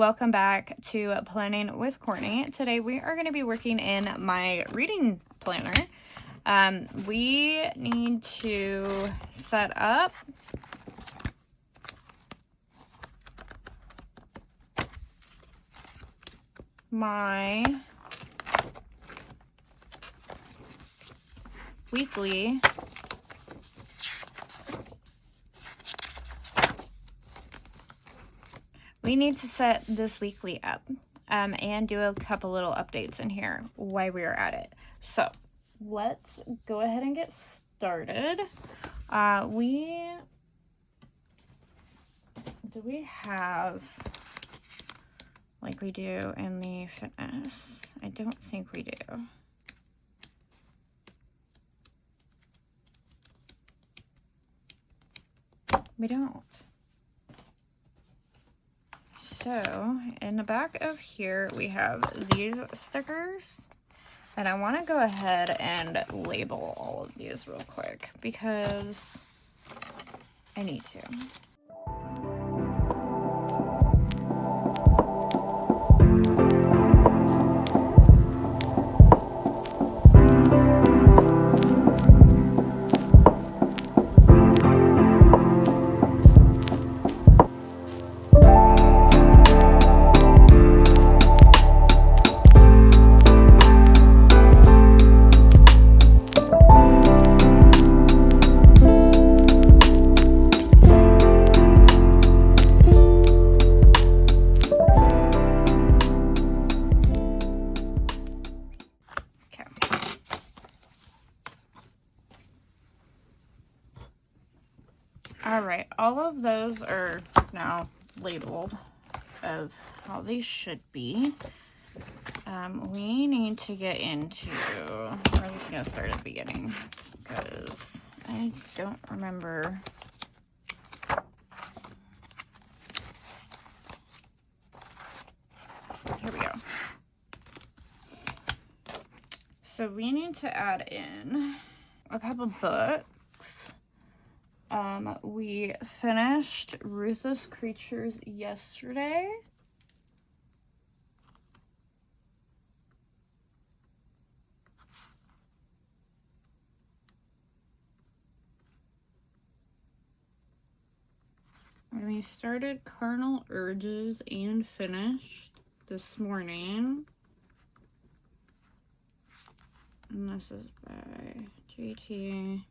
welcome back to Planning with Courtney. Today we are going to be working in my reading planner. We need to set up my weekly we need to set this weekly up and do a couple little updates in here while we are at it. So let's go ahead and get started. We have, like we do in the fitness? I don't think we do. We don't. So in the back of here, we have these stickers, and I want to go ahead and label all of these real quick because I need to. Alright, all of those are now labeled of how they should be. We need to get into, we're just going to start at the beginning because I don't remember. Here we go. So we need to add in a couple books. We finished Ruthless Creatures yesterday. And we started Carnal Urges and finished this morning. And this is by GT.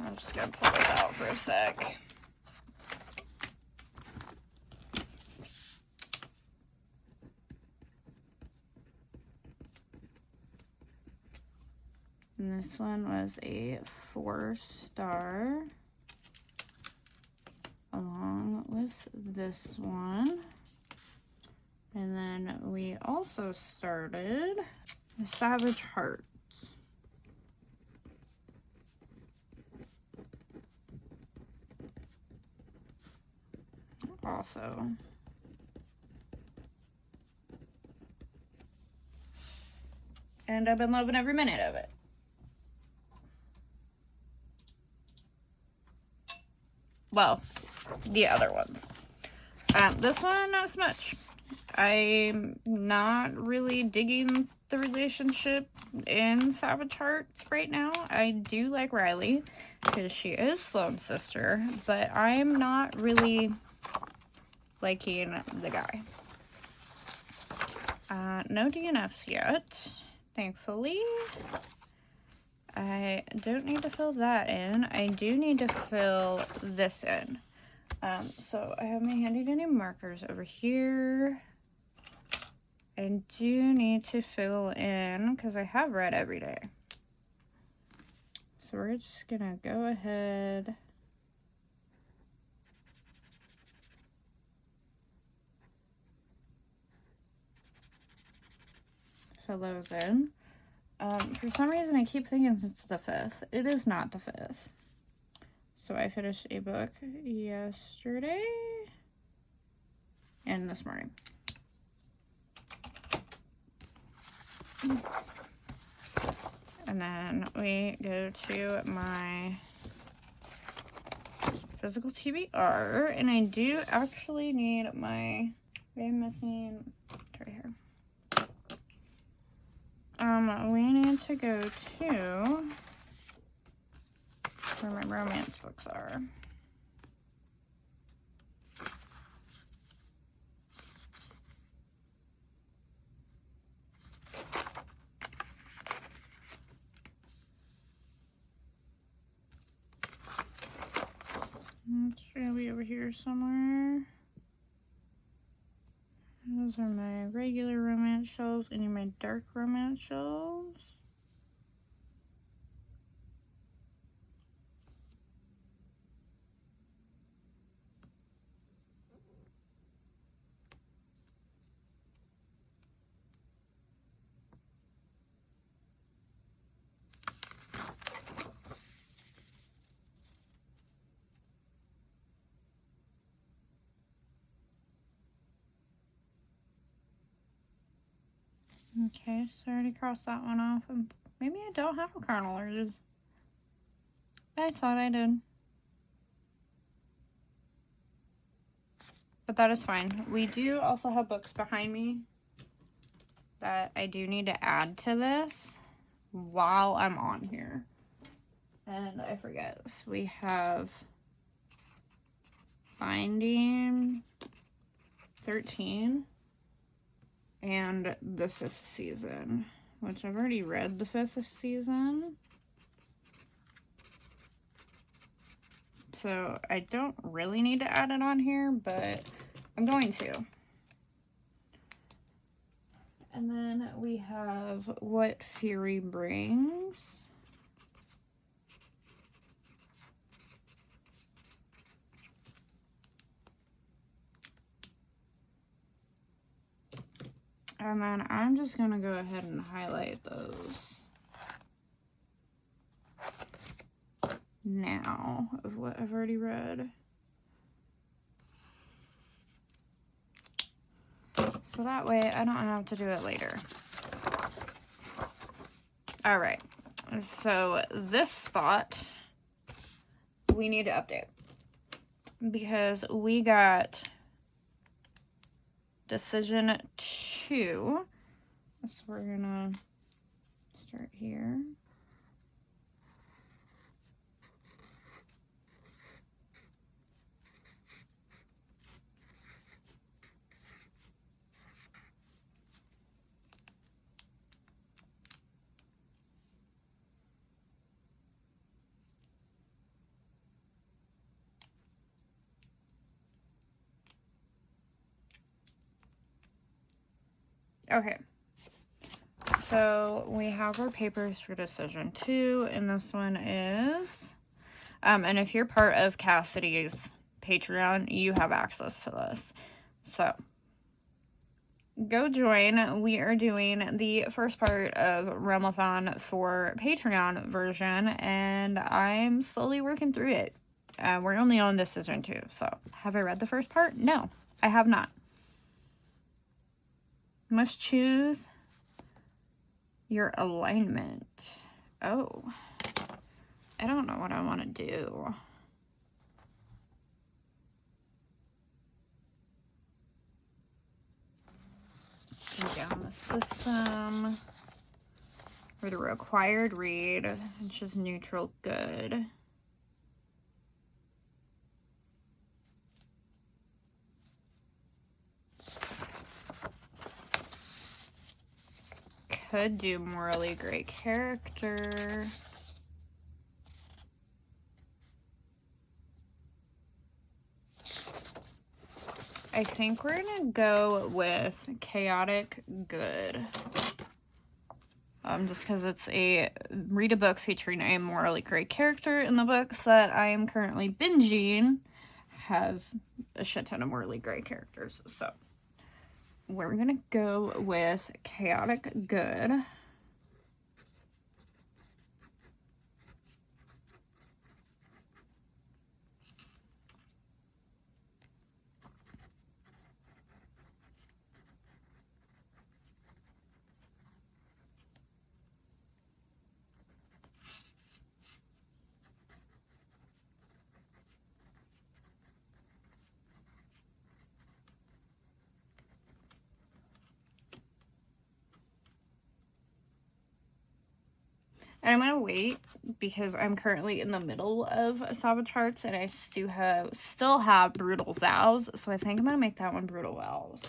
I'm just gonna pull this out for a sec. And this one was a 4-star, along with this one. And then we also started the Savage Hearts. Also, and I've been loving every minute of it. Well, the other ones. This one, not so much. I'm not really digging the relationship in Savage Hearts right now. I do like Riley because she is Sloane's sister, but I'm not really liking the guy. No DNFs yet, thankfully. I don't need to fill that in. I do need to fill this in. So I have my handy dandy markers over here. I do need to fill in because I have read every day. So we're just gonna go ahead . Fill those in. For some reason, I keep thinking it's the 5th. It is not the 5th. So I finished a book yesterday and this morning. And then we go to my physical TBR, and I do actually need my, I'm missing, it's right here. We need to go to where my romance books are. It's gonna be over here somewhere. Those are my regular romance shelves. Any of my dark romance shelves. Okay, so I already crossed that one off. And maybe I don't have a carnal urges. I thought I did. But that is fine. We do also have books behind me that I do need to add to this while I'm on here. And I forget. So we have Binding 13 and the 5th season, which I've already read the 5th season. So I don't really need to add it on here, but I'm going to. And then we have What Fury Brings. And then I'm just going to go ahead and highlight those now of what I've already read. So that way I don't have to do it later. All right. So this spot we need to update because we got Decision 2. So we're gonna start here. Okay, so we have our papers for Decision 2, and this one is, and if you're part of Cassidy's Patreon, you have access to this. So, go join. We are doing the first part of Realmathon for Patreon version, and I'm slowly working through it. We're only on Decision 2, so have I read the first part? No, I have not. Must choose your alignment. Oh, I don't know what I want to do. Go down the system for the required read, which is neutral good. Could do morally great character. I think we're gonna go with chaotic good. Just because it's a read a book featuring a morally great character, and the books that I am currently binging have a shit ton of morally great characters. So we're gonna go with chaotic good. And I'm gonna wait because I'm currently in the middle of Savage Hearts and I still have Brutal Vows, so I think I'm gonna make that one Brutal Vows.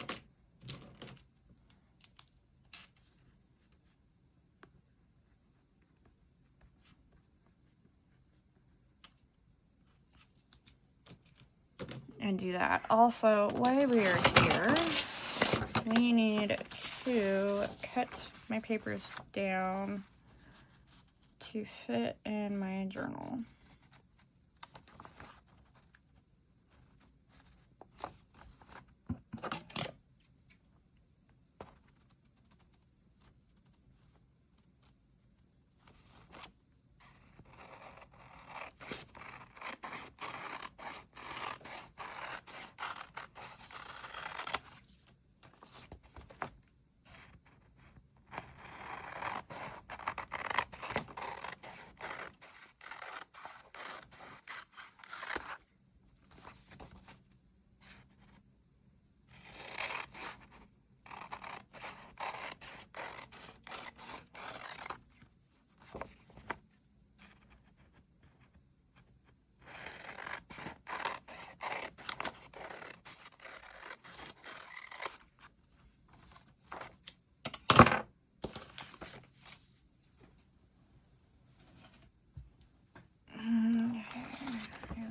And do that. Also, while we are here, we need to cut my papers down to fit in my journal.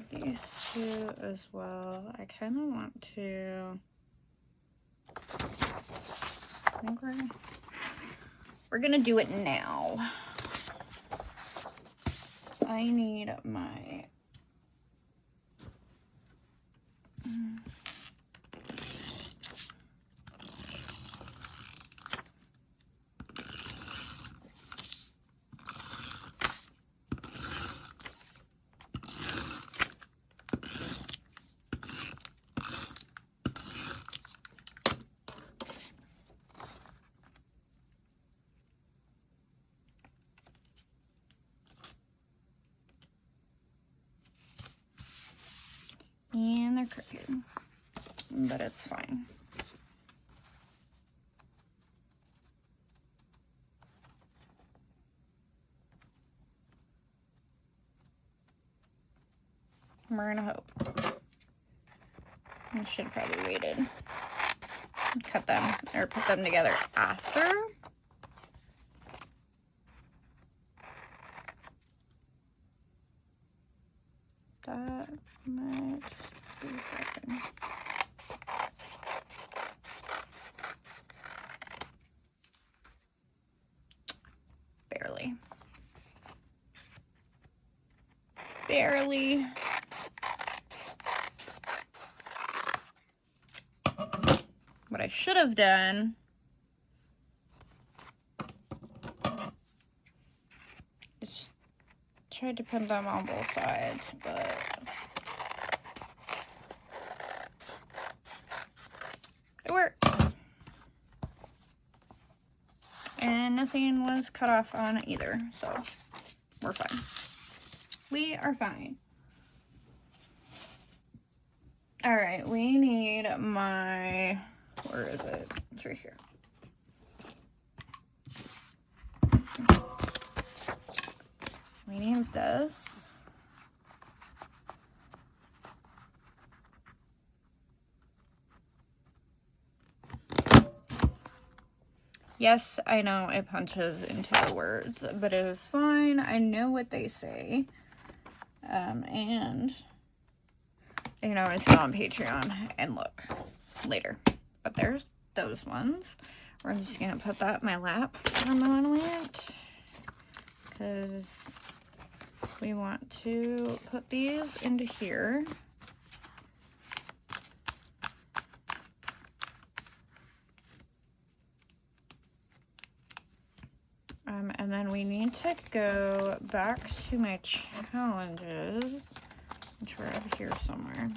These two as well. I kind of want to. I think we're gonna do it now. I need my. And they're crooked, but it's fine. We're gonna hope. I should have probably waited. Cut them or put them together after. That might be fine. Barely. Barely. What I should have done is tried to pin them on both sides, but it worked. And nothing was cut off on either, so we're fine. We are fine. All right, we need my, where is it? It's right here. We need this. Yes, I know it punches into the words, but it is fine. I know what they say. And you can always go on Patreon and look later. But there's those ones. We're just gonna put that in my lap for a moment because we want to put these into here. And then we need to go back to my challenges, which are over here somewhere.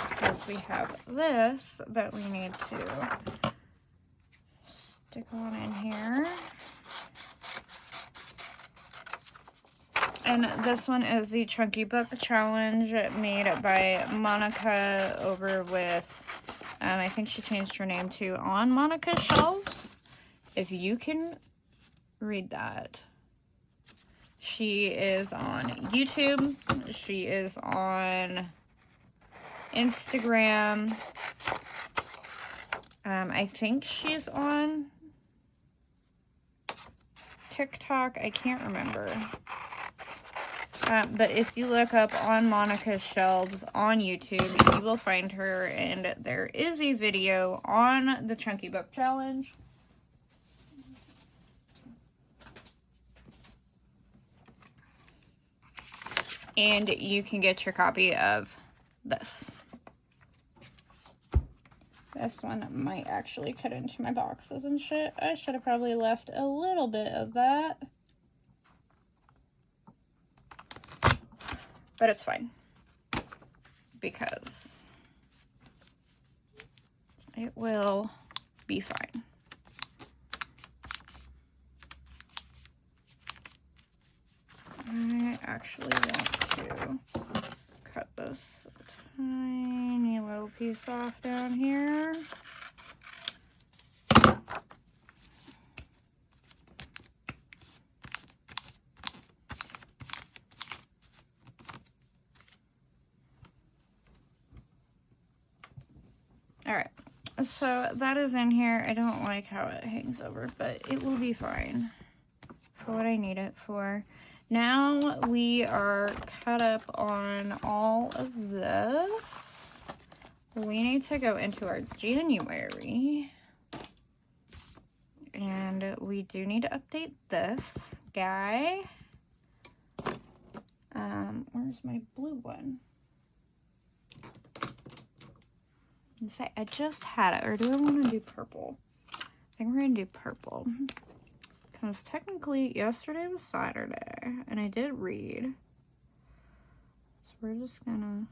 Because we have this that we need to stick on in here. And this one is the Chunky Book Challenge made by Monica over with, I think she changed her name to On Monica's Shelves. If you can read that. She is on YouTube. She is on Instagram. I think she's on TikTok. I can't remember. But if you look up On Monica's Shelves on YouTube, you will find her, and there is a video on the Chunky Book Challenge. And you can get your copy of this. This one might actually cut into my boxes and shit. I should have probably left a little bit of that. But it's fine. Because it will be fine. I actually want to cut this tiny little piece off down here. Alright, so that is in here. I don't like how it hangs over, but it will be fine for what I need it for. Now we are caught up on all of this. We need to go into our January. And we do need to update this guy. Where's my blue one? I just had it, or do I want to do purple? I think we're going to do purple. Because technically, yesterday was Saturday, and I did read. So we're just going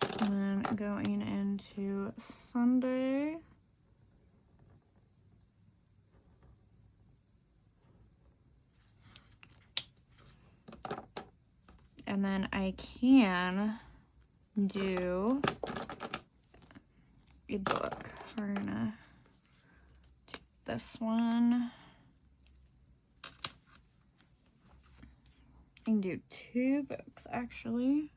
to... And then going into Sunday. And then I can do a book. We're gonna do this one. I can do 2 books actually.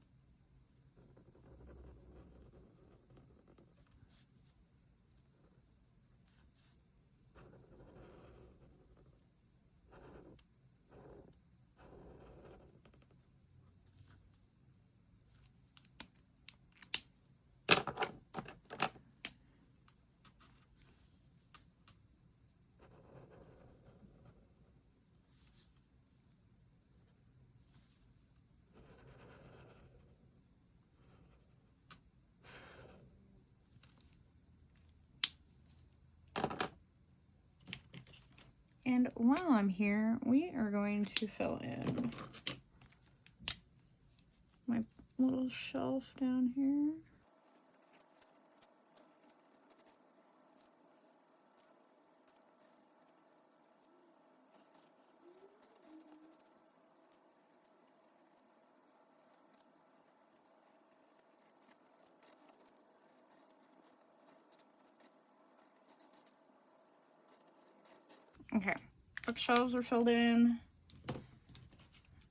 And while I'm here, we are going to fill in my little shelf down here. Okay, bookshelves are filled in.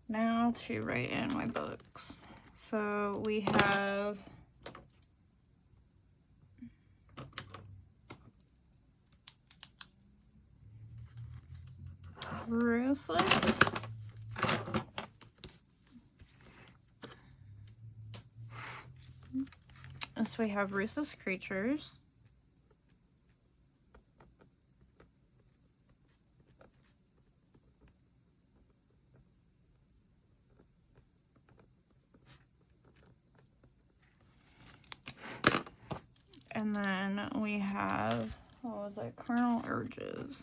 Now to write in my books. So we have Ruthless. So we have Ruthless Creatures. And then we have, what was it? Carnal Urges.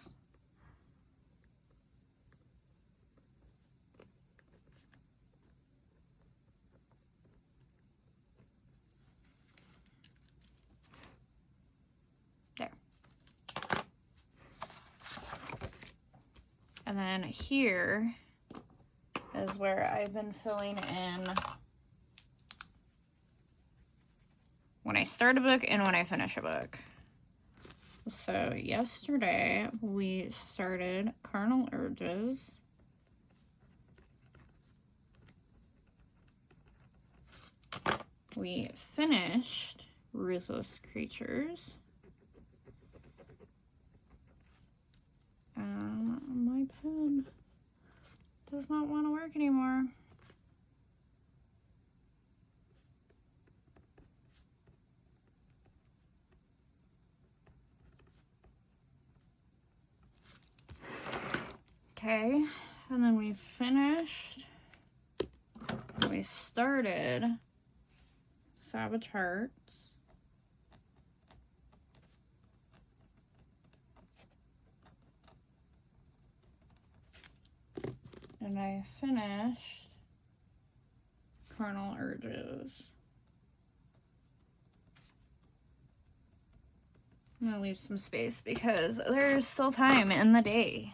There. then here is where I've been filling in when I start a book and when I finish a book. So yesterday we started Carnal Urges. We finished Ruthless Creatures. My pen does not want to work anymore. Okay, and then we finished, we started Savage Hearts. And I finished Carnal Urges. I'm gonna leave some space because there's still time in the day.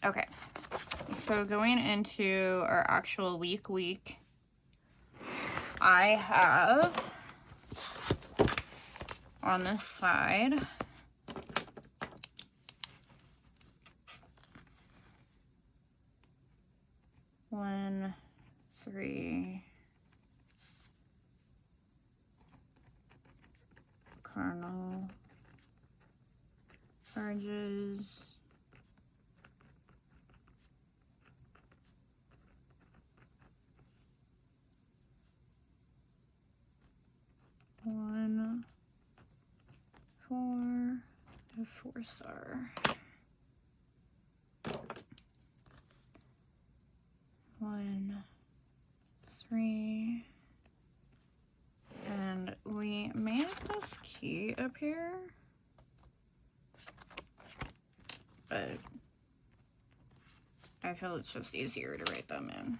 Okay, so going into our actual week, I have on this side one, three, Carnal Urges, one, 4, a 4-star. 1, 3, and we made this key up here, but I feel it's just easier to write them in.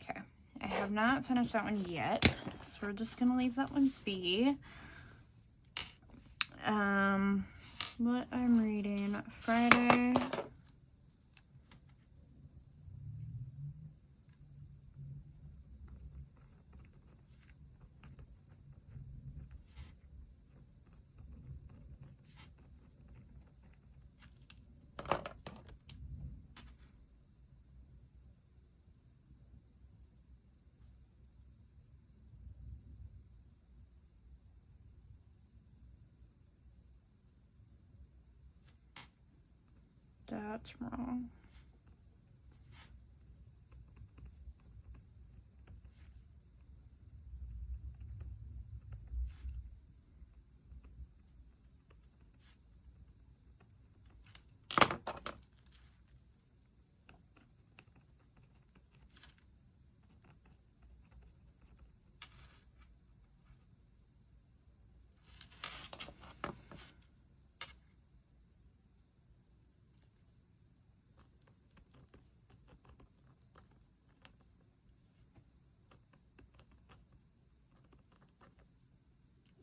Okay, I have not finished that one yet, so we're just gonna leave that one be. What I'm reading Friday. That's wrong.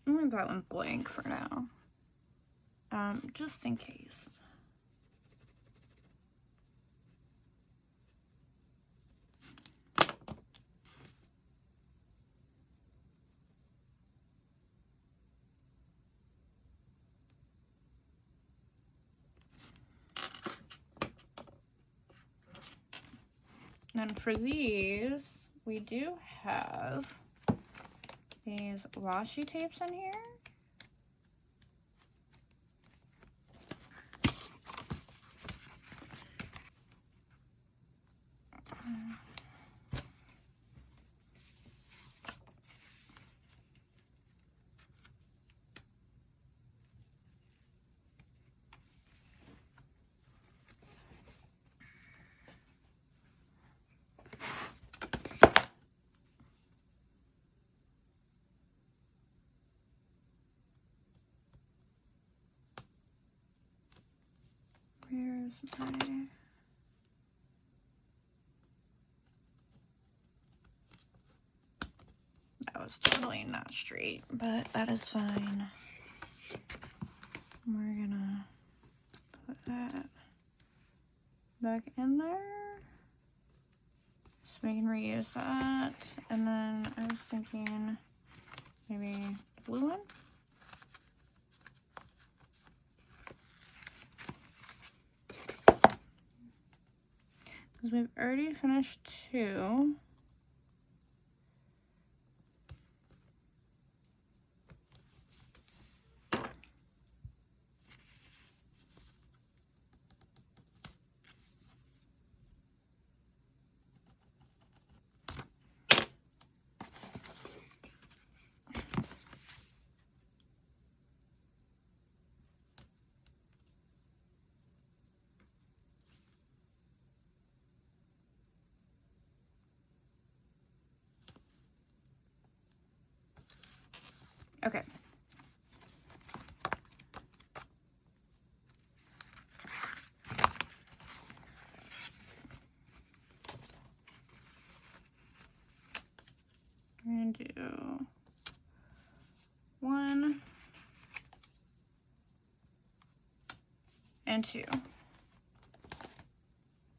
I'm gonna leave that one blank for now, just in case. And for these, we do have these washi tapes in here. is my... That was totally not straight, but that is fine. We're gonna put that back in there so we can reuse that. And then I was thinking maybe the blue one. Because we've already finished 2. Okay. I'm gonna do 1 and 2.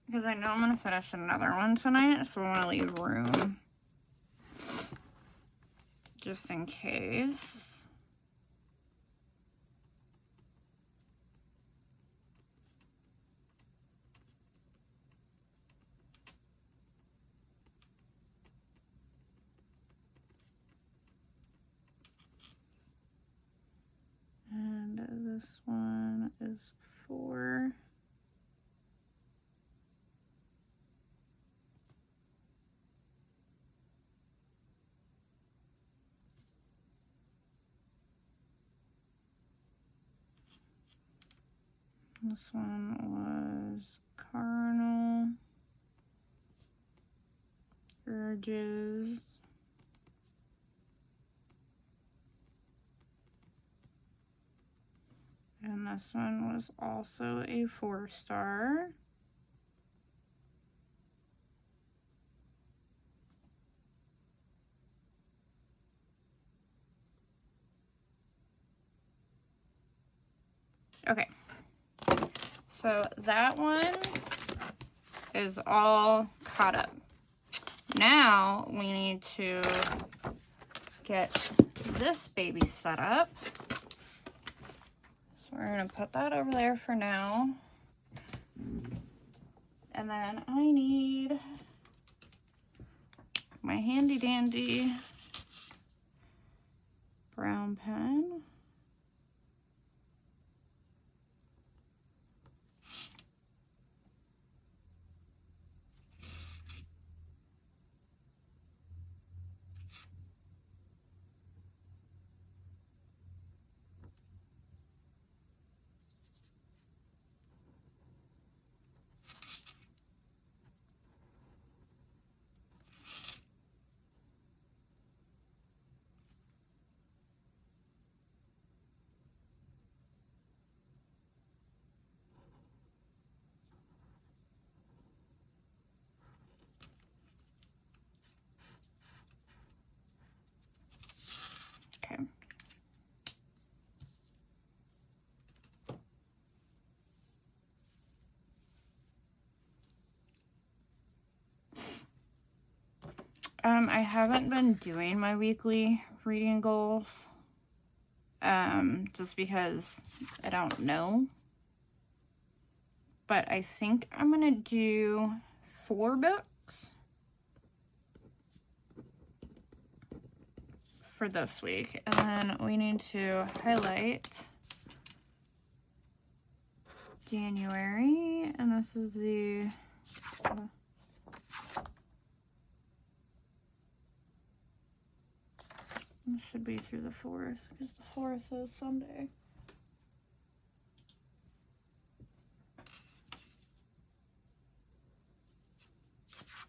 Because I know I'm gonna finish another one tonight, so I want to leave room just in case. And this one is 4. This one was carnal urges. And this one was also a 4-star. Okay. So that one is all caught up. Now we need to get this baby set up. So we're gonna put that over there for now. And then I need my handy dandy brown pen. Okay. I haven't been doing my weekly reading goals, just because I don't know. But I think I'm gonna do 4 books for this week. And then we need to highlight January, and this is the it should be through the 4th, because the 4th is Sunday.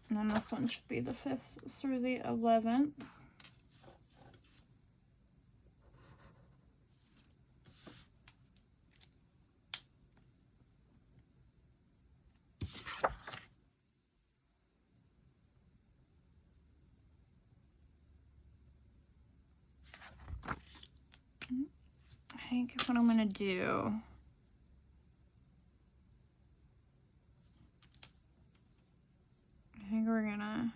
And then this one should be the 5th through the 11th. think what I'm gonna do, I think we're gonna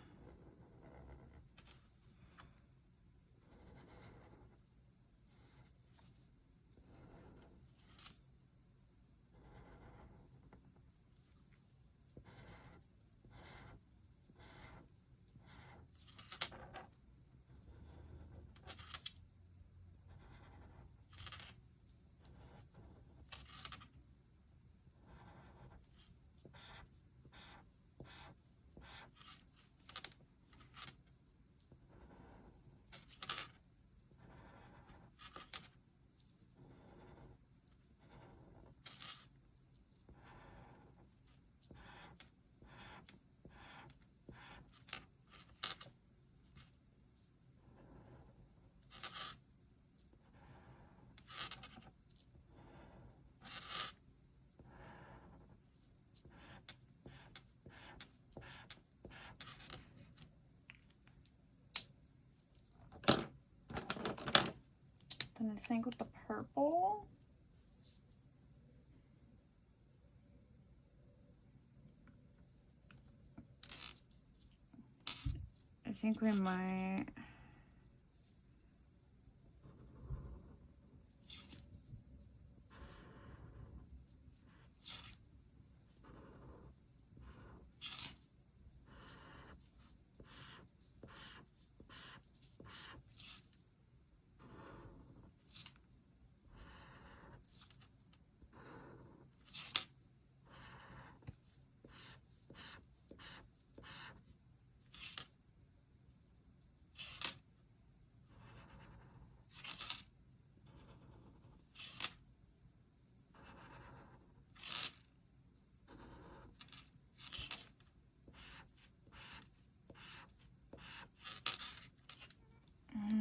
then I think with the purple, I think we might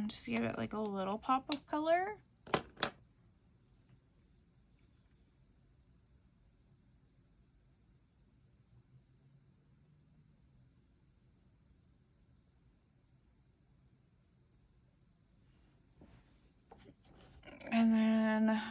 just give it like a little pop of color. And then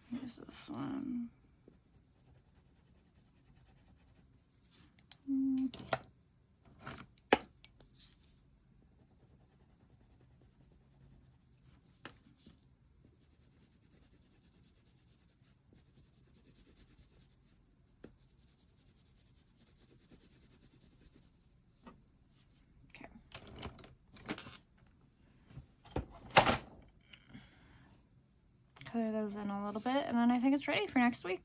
here's this one. Okay. Color those in a little bit, and then I think it's ready for next week.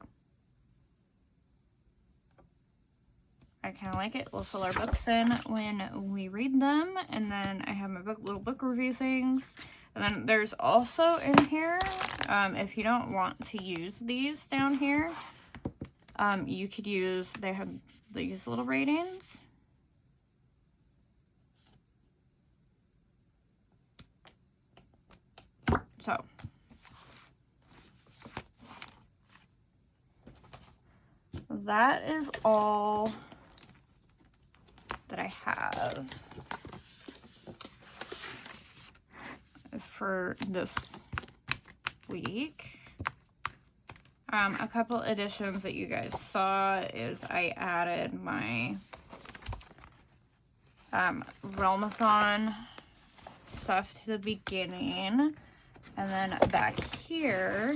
I kind of like it. We'll fill our books in when we read them. And then I have my little book review things. And then there's also in here, if you don't want to use these down here, you could use, they have these little ratings. So, that is all that I have for this week. A couple additions that you guys saw is I added my Realmathon stuff to the beginning, and then back here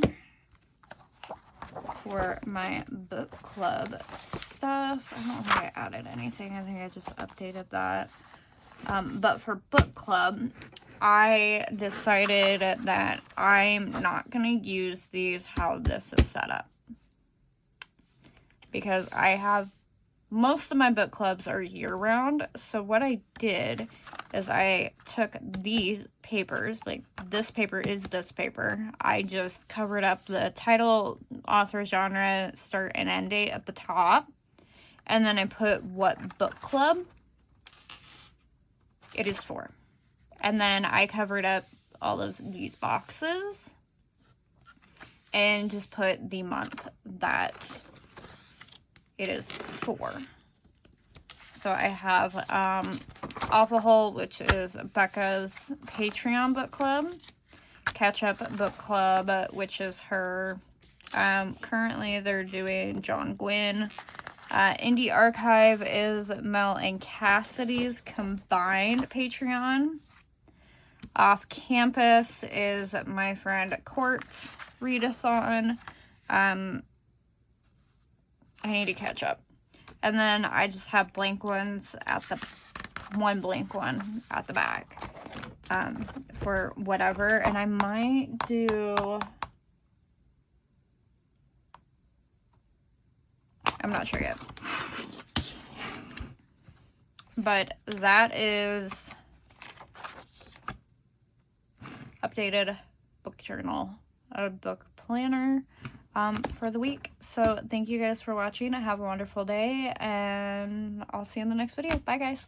for my book club stuff, I don't think I added anything. I think I just updated that. But for book club, I decided that I'm not going to use these how this is set up. Because I have, most of my book clubs are year-round. So what I did is I took these papers, like this paper is this paper. I just covered up the title, author, genre, start and end date at the top. And then I put what book club it is for. And then I covered up all of these boxes and just put the month that it is for. So I have Awful Hole, which is Becca's Patreon book club. Catch Up book club, which is her. Currently they're doing John Gwynne. Indie Archive is Mel and Cassidy's combined Patreon. Off Campus is my friend Court's readathon. I need to catch up. And then I just have blank ones at the, one blank one at the back, for whatever. And I might do, I'm not sure yet. But that is updated book journal, a book planner for the week. So thank you guys for watching. Have a wonderful day, and I'll see you in the next video. Bye guys.